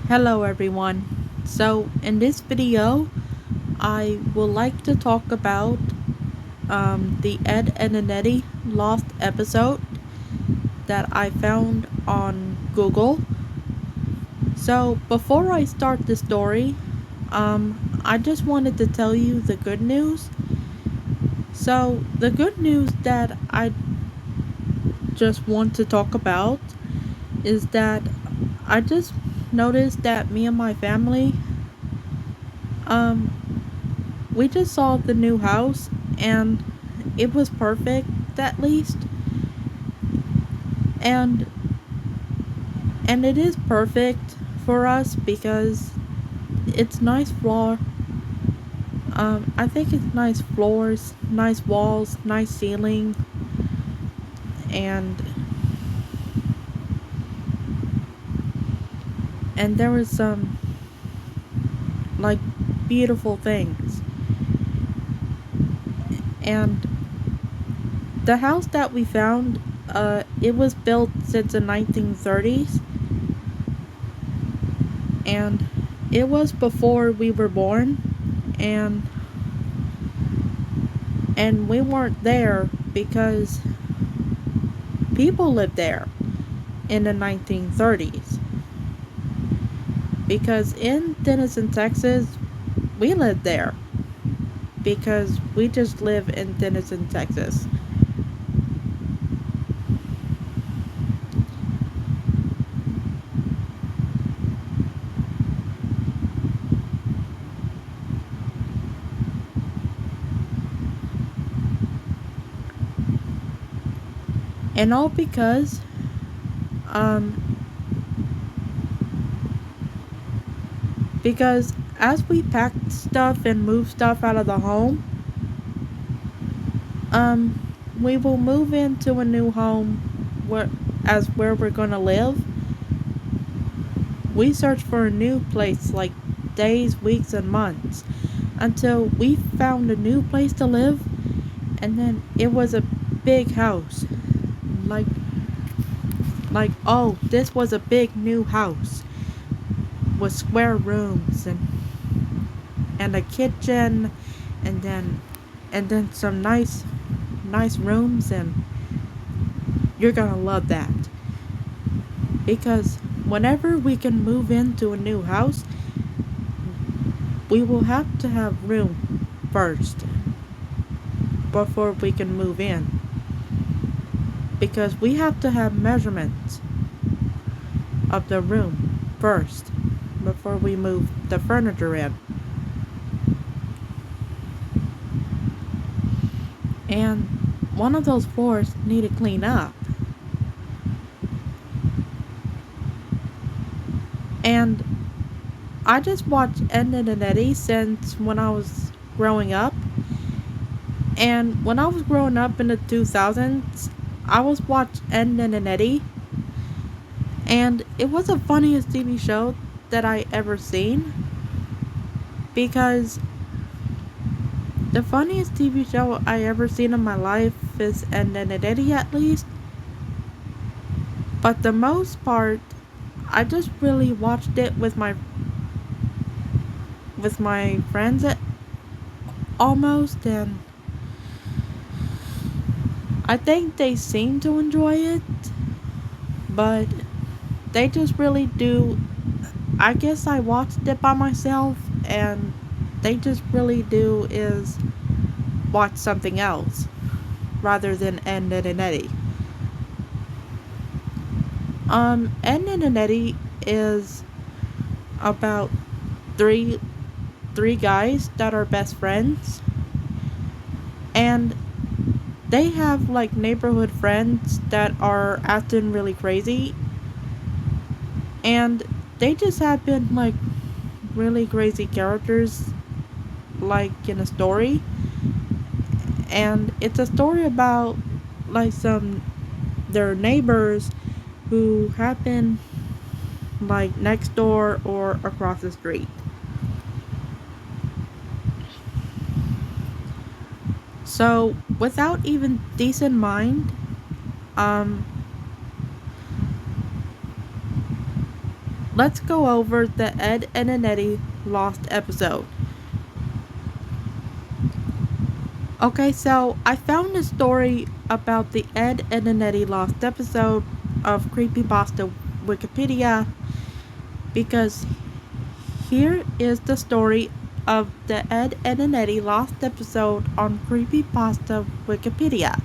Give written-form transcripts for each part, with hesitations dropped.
Hello everyone. So in this video, I would like to talk about the Ed, Edd and Eddy lost episode that I found on Google. So before I start the story, I just wanted to tell you the good news. So the good news that I just want to talk about is that I just noticed that me and my family um we just saw the new house and it was perfect at least, and it is perfect for us because it's nice floor. I think it's nice floors, nice walls, nice ceiling, and there was some like beautiful things. And the house that we found, it was built since the 1930s, and it was before we were born, and we weren't there because people lived there in the 1930s. Because in Denison, Texas, we lived there because we just live in Denison, Texas. And all um because as we packed stuff and moved stuff out of the home, um we will move into a new home where we're gonna live. We searched for a new place like days, weeks, and months until we found a new place to live, and then it was a big house. Like oh, this was a big new house with square rooms and a kitchen, and then some nice rooms, and you're gonna love that. Because whenever we can move into a new house, we will have to have room first before we can move in. Because we have to have measurements of the room first before we move the furniture in. And one of those floors need to clean up. And I just watched Ed, Edd and Eddy since when I was growing up. And when I was growing up in the 2000s, I was watching Ed, Edd and Eddy. And it was the funniest TV show that I ever seen. Because the funniest TV show I ever seen in my life is Ed, Edd and Eddy at least. But the most part, I just really watched it with my friends almost, and I think they seem to enjoy it, but they just really do. I guess I watched it by myself, and they just really do is watch something else rather than Ed, Edd and Eddy. Ed, Edd and Eddy is about three guys that are best friends, and they have like neighborhood friends that are acting really crazy, and they just have been like really crazy characters like in a story. And it's a story about like some their neighbors who happen like next door or across the street. So without even decent mind, um let's go over the Ed, Edd and Eddy lost episode. Okay, so I found a story about the Ed, Edd and Eddy lost episode of Creepypasta Wikipedia because here is the story of the Ed, Edd and Eddy lost episode on Creepypasta Wikipedia.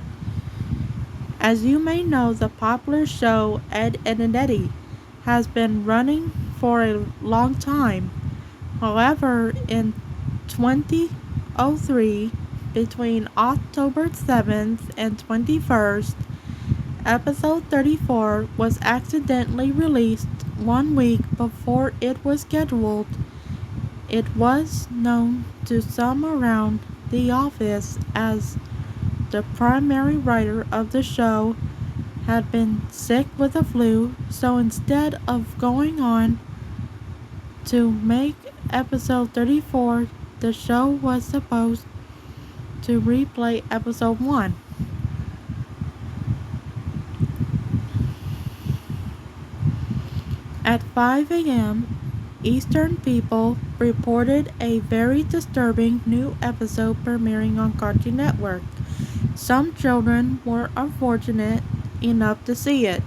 As you may know, the popular show Ed, Edd and Eddy has been running for a long time. However, in 2003, between October 7th and 21st, episode 34 was accidentally released 1 week before it was scheduled. It was known to some around the office as the primary writer of the show had been sick with the flu, so instead of going on to make episode 34, the show was supposed to replay episode 1. At 5 a.m. Eastern, people reported a very disturbing new episode premiering on Cartoon Network. Some children were unfortunate enough to see it.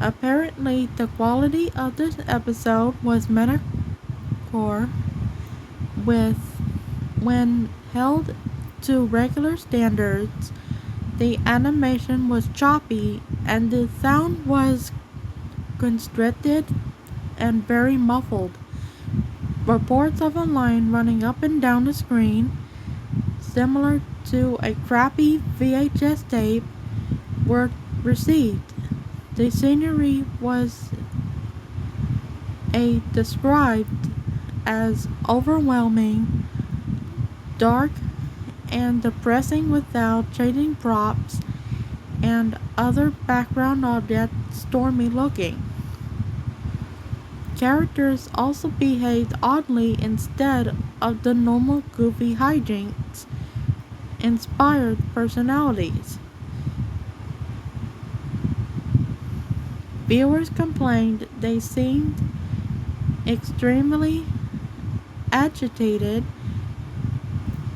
Apparently, the quality of this episode was mediocre, with when held to regular standards, the animation was choppy and the sound was constricted and very muffled. Reports of a line running up and down the screen, similar to a crappy VHS tape, were received. The scenery was described as overwhelming, dark, and depressing without changing props and other background objects stormy looking. Characters also behaved oddly instead of the normal goofy hijinks inspired personalities. Viewers complained they seemed extremely agitated,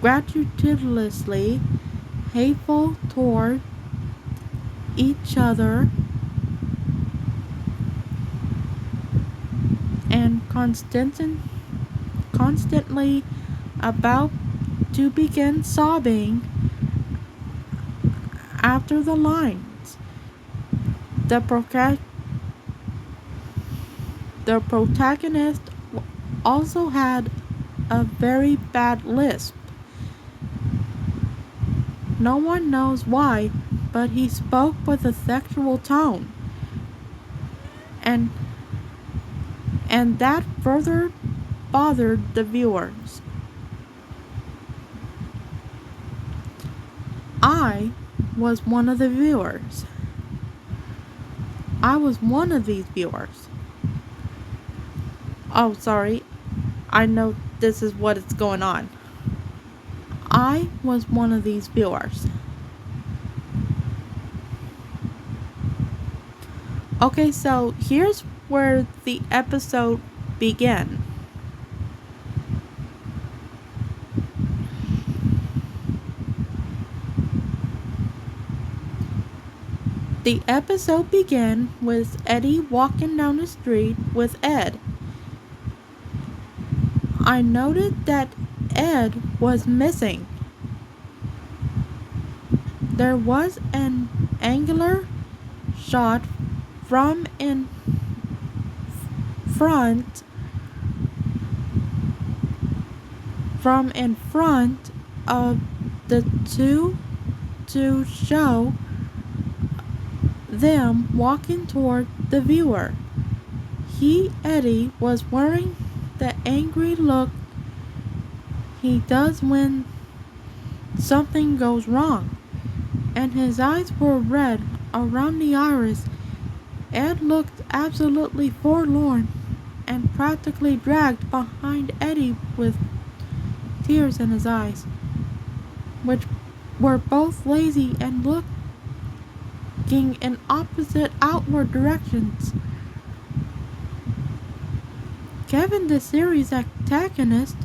gratuitously hateful toward each other, and constantly about to begin sobbing after the lines. The protagonist also had a very bad lisp. No one knows why, but he spoke with a sexual tone, and that further bothered the viewers. I was one of the viewers. I was one of these viewers. Oh, sorry. I know this is what is going on. I was one of these viewers. Okay, so here's where the episode began. The episode began with Eddy walking down the street with Ed. I noted that Ed was missing. There was an angular shot from in front of the two to show them walking toward the viewer. Eddy, was wearing the angry look he does when something goes wrong, and his eyes were red around the iris. Ed looked absolutely forlorn and practically dragged behind Eddy with tears in his eyes, which were both lazy and looking in opposite outward directions. Kevin, the series antagonist,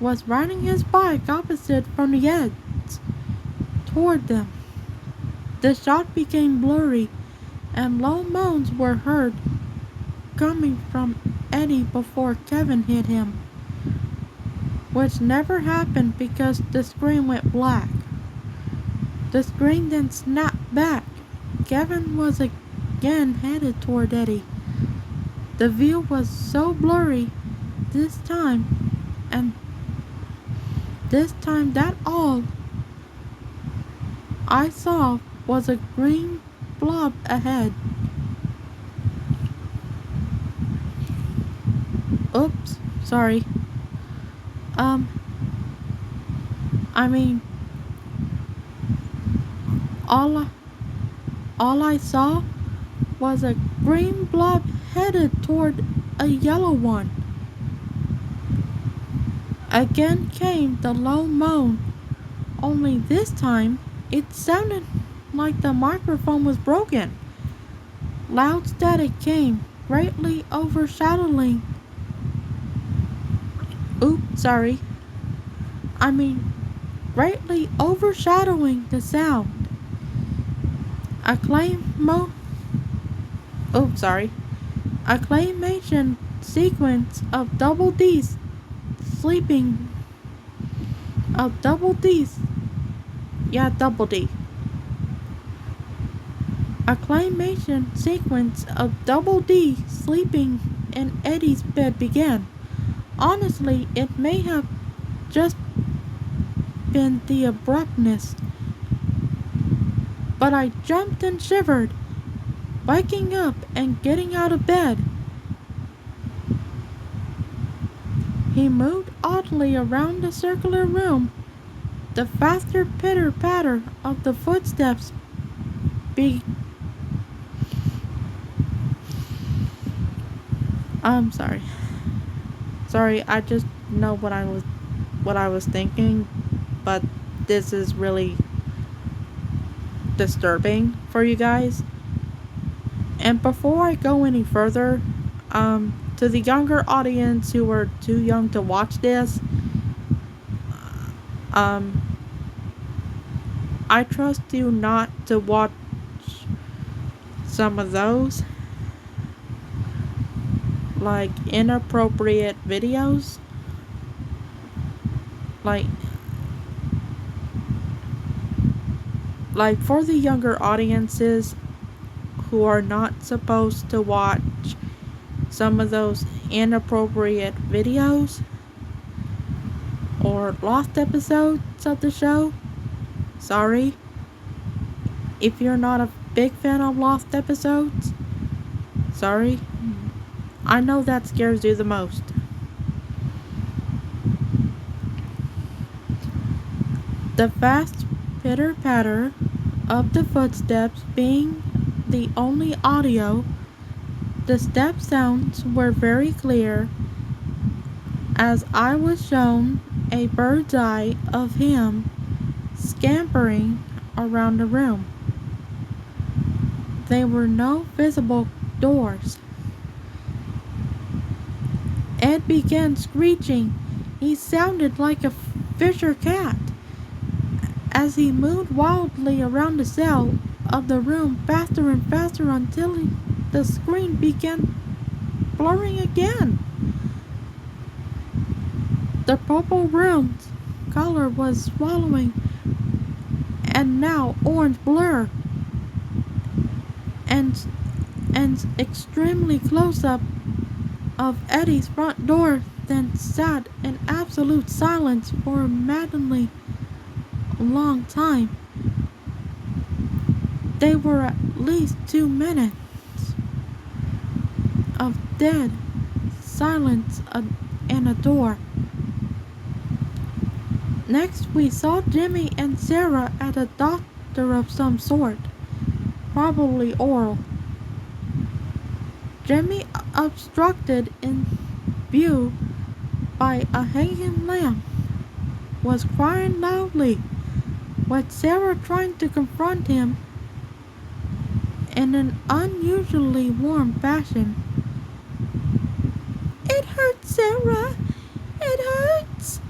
was riding his bike opposite from the Eds toward them. The shot became blurry, and low moans were heard coming from Eddy before Kevin hit him, which never happened because the screen went black. The screen then snapped back. Kevin was again headed toward Eddy. The view was so blurry this time, and this time that all I saw was a green blob ahead. Oops, sorry. I mean, all I saw was a green blob headed toward a yellow one. Again came the low moan, only this time it sounded like the microphone was broken. Loud static came, greatly overshadowing. Greatly overshadowing the sound. Acclamation sequence of double D's sleeping. Of double D's. Yeah, double D. Acclamation sequence of double D sleeping in Eddy's bed began. Honestly, it may have just been the abruptness, but I jumped and shivered, waking up and getting out of bed. He moved oddly around the circular room. The faster pitter-patter of the footsteps I'm sorry. Sorry, I just know what I was thinking, but this is really disturbing for you guys. And before I go any further, to the younger audience who are too young to watch this, I trust you not to watch some of those, like inappropriate videos, like for the younger audiences who are not supposed to watch some of those inappropriate videos or lost episodes of the show. Sorry. If you're not a big fan of lost episodes, sorry. I know that scares you the most. The fast pitter-patter of the footsteps being the only audio, the step sounds were very clear as I was shown a bird's eye of him scampering around the room. There were no visible doors. Ed began screeching. He sounded like a Fisher cat as he moved wildly around the cell of the room faster and faster until the screen began blurring again. The purple room's color was swallowing and now orange blur and extremely close up of Eddy's front door, then sat in absolute silence for a maddeningly long time. They were at least 2 minutes of dead silence in a door. Next, we saw Jimmy and Sarah at a doctor of some sort, probably oral. Jimmy, obstructed in view by a hanging lamp, was crying loudly, with Sarah trying to confront him in an unusually warm fashion. "It hurts Sarah, it hurts.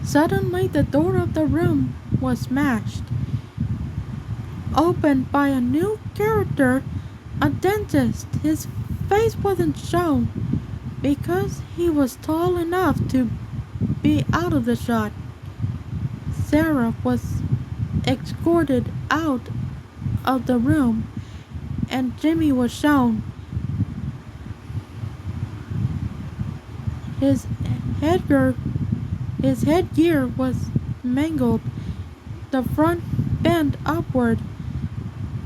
Suddenly, the door of the room was smashed open by a new character, a dentist. His face wasn't shown because he was tall enough to be out of the shot. Sarah was escorted out of the room and Jimmy was shown. His headgear, his headgear was mangled, the front bent upward,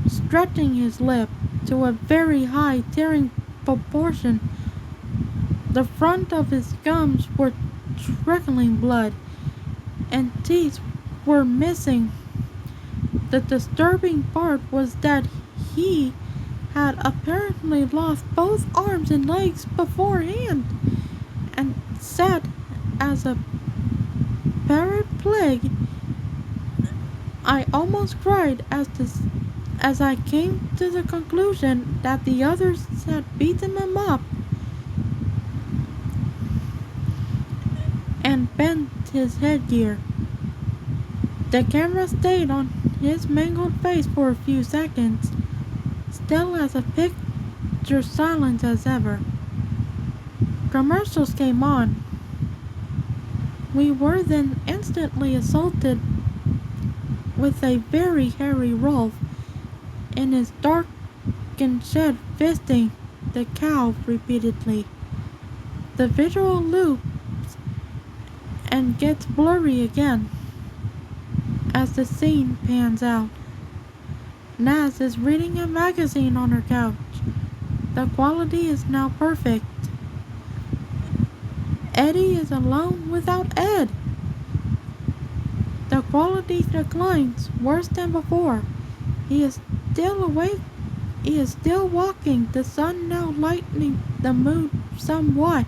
stretching his lip to a very high tearing proportion. The front of his gums were trickling blood, and teeth were missing. The disturbing part was that he had apparently lost both arms and legs beforehand, and sat as a paraplegic. I almost cried as I came to the conclusion that the others had beaten him up and bent his headgear. The camera stayed on his mangled face for a few seconds, still as a picture silent as ever. Commercials came on. We were then instantly assaulted with a very hairy Rolf in his darkened shed fisting the cow repeatedly. The visual loops and gets blurry again as the scene pans out. Naz is reading a magazine on her couch. The quality is now perfect. Eddy is alone without Ed. The quality declines worse than before. He is still awake. He is still walking, the sun now lightening the mood somewhat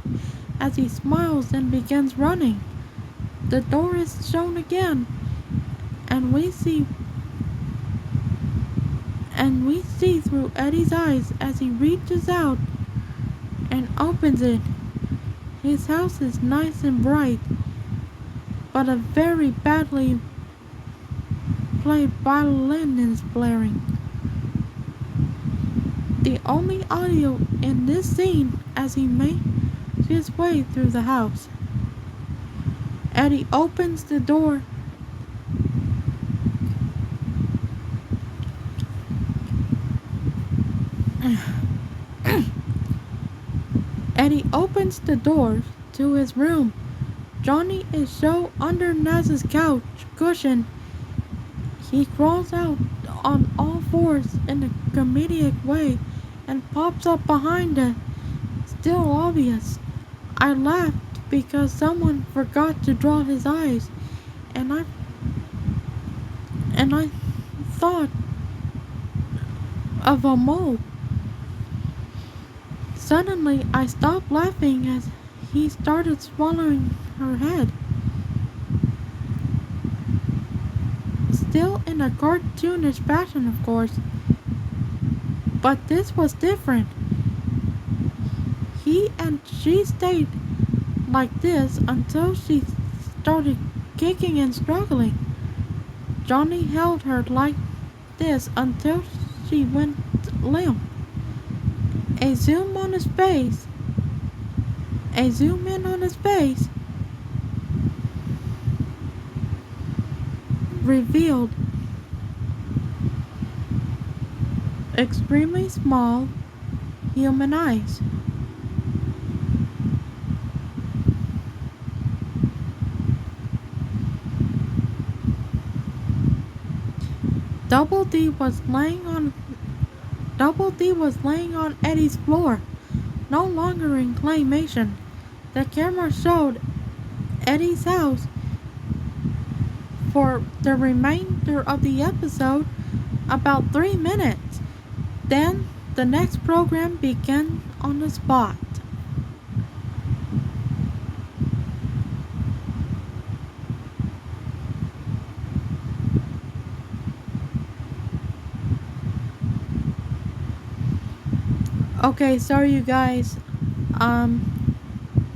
as he smiles and begins running. The door is shown again, and we see through Eddy's eyes as he reaches out and opens it. His house is nice and bright, but a very badly played violin is blaring. The only audio in this scene as he makes his way through the house. Eddy opens the door Eddy opens the door to his room. Johnny is so under Naz's couch cushion. He crawls out on all fours in a comedic way and pops up behind it. Still obvious. I laughed because someone forgot to draw his eyes, and I thought of a mole. Suddenly, I stopped laughing as he started swallowing her head. Still in a cartoonish fashion, of course. But this was different. He and she stayed like this until she started kicking and struggling. Johnny held her like this until she went limp. A zoom in on his face revealed extremely small human eyes. Double D was laying on Eddy's floor, no longer in claymation. The camera showed Eddy's house for the remainder of the episode, about 3 minutes. Then the next program began on the spot. Okay, sorry you guys. Um,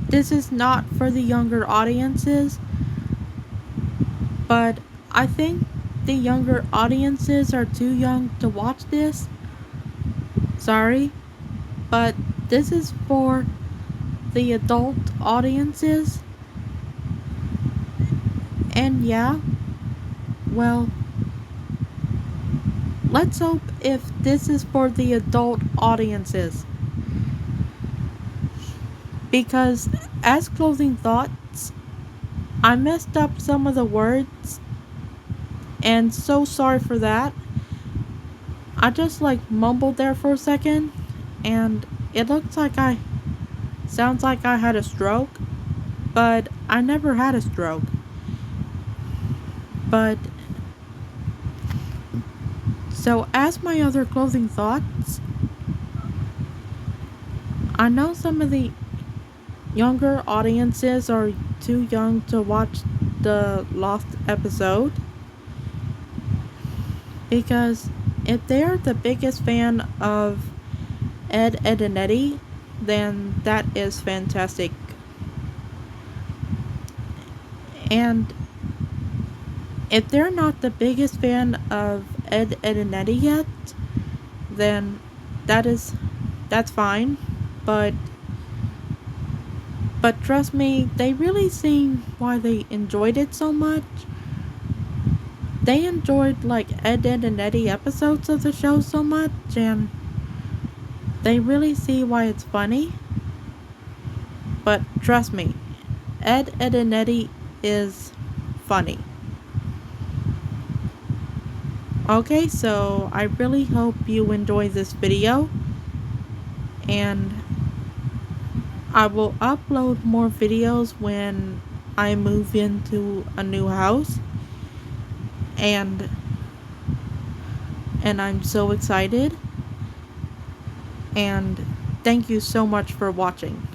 this is not for the younger audiences, but I think the younger audiences are too young to watch this. Sorry, but this is for the adult audiences. And yeah, well, let's hope if this is for the adult audiences. Because, as closing thoughts, I messed up some of the words, and so sorry for that. I just mumbled there for a second, and it looks like sounds like I had a stroke, but I never had a stroke. But, so as my other closing thoughts, I know some of the younger audiences are too young to watch the Lost episode, because if they're the biggest fan of Ed, Edd, and Eddy, then that is fantastic. And if they're not the biggest fan of Ed, Edd, and Eddy yet, then that's fine. But trust me, they really seen why they enjoyed it so much. They enjoyed Ed, Edd, and Eddy episodes of the show so much, and they really see why it's funny. But trust me, Ed, Edd, and Eddy is funny. Okay, so I really hope you enjoy this video, and I will upload more videos when I move into a new house, and I'm so excited, and thank you so much for watching.